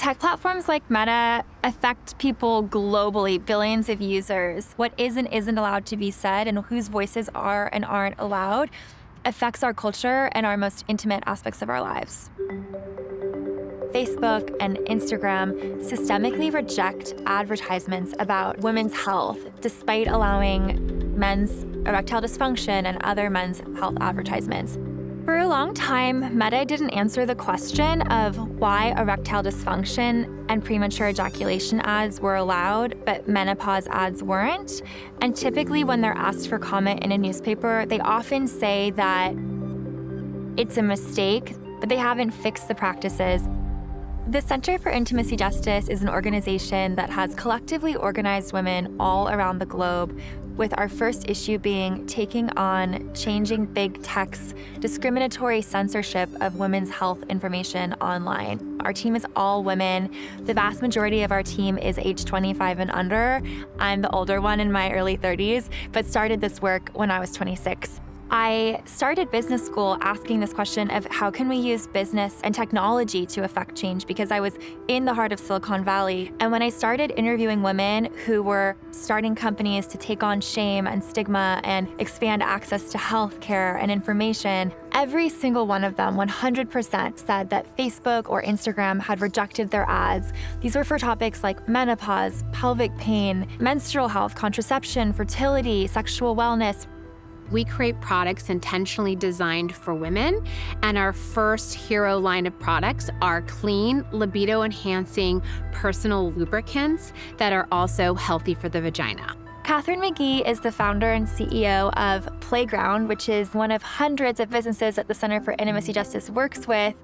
Tech platforms like Meta affect people globally, billions of users. What is and isn't allowed to be said and whose voices are and aren't allowed affects our culture and our most intimate aspects of our lives. Facebook and Instagram systemically reject advertisements about women's health despite allowing men's erectile dysfunction and other men's health advertisements. For a long time, Meta didn't answer the question of why erectile dysfunction and premature ejaculation ads were allowed, but menopause ads weren't. And typically when they're asked for comment in a newspaper, they often say that it's a mistake, but they haven't fixed the practices. The Center for Intimacy Justice is an organization that has collectively organized women all around the globe, with our first issue being taking on changing big tech's discriminatory censorship of women's health information online. Our team is all women. The vast majority of our team is age 25 and under. I'm the older one in my early 30s, but started this work when I was 26. I started business school asking this question of how can we use business and technology to affect change, because I was in the heart of Silicon Valley. And when I started interviewing women who were starting companies to take on shame and stigma and expand access to healthcare and information, every single one of them, 100%, said that Facebook or Instagram had rejected their ads. These were for topics like menopause, pelvic pain, menstrual health, contraception, fertility, sexual wellness. We create products intentionally designed for women, and our first hero line of products are clean, libido-enhancing personal lubricants that are also healthy for the vagina. Catherine McGee is the founder and CEO of Playground, which is one of hundreds of businesses that the Center for Intimacy Justice works with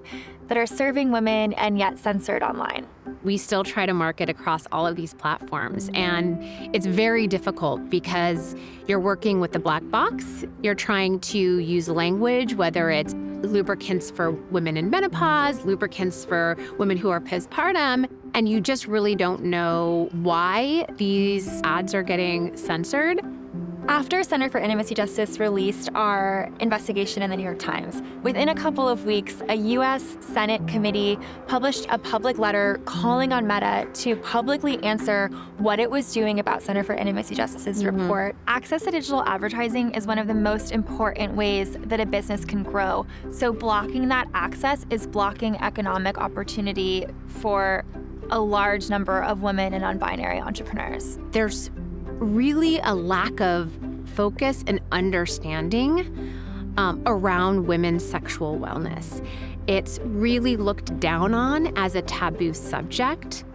that are serving women and yet censored online. We still try to market across all of these platforms, and it's very difficult because you're working with the black box. You're trying to use language, whether it's lubricants for women in menopause, lubricants for women who are postpartum, and you just really don't know why these ads are getting censored. After Center for Intimacy Justice released our investigation in the New York Times, within a couple of weeks, a U.S. Senate committee published a public letter calling on Meta to publicly answer what it was doing about Center for Intimacy Justice's report. Access to digital advertising is one of the most important ways that a business can grow. So blocking that access is blocking economic opportunity for a large number of women and non-binary entrepreneurs. There's really a lack of focus and understanding around women's sexual wellness. It's really looked down on as a taboo subject.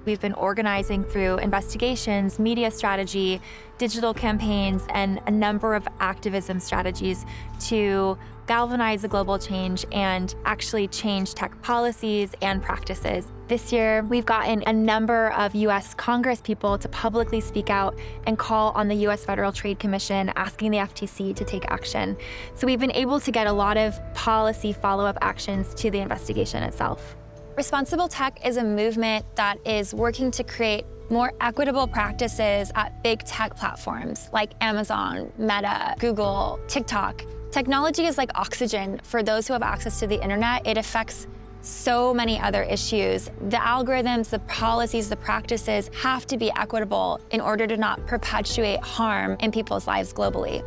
We've been organizing through investigations, media strategy, digital campaigns, and a number of activism strategies to galvanize a global change and actually change tech policies and practices. This year, we've gotten a number of U.S. Congress people to publicly speak out and call on the U.S. Federal Trade Commission asking the FTC to take action. So we've been able to get a lot of policy follow-up actions to the investigation itself. Responsible tech is a movement that is working to create more equitable practices at big tech platforms like Amazon, Meta, Google, TikTok. Technology is like oxygen for those who have access to the internet. It affects so many other issues. The algorithms, the policies, the practices have to be equitable in order to not perpetuate harm in people's lives globally.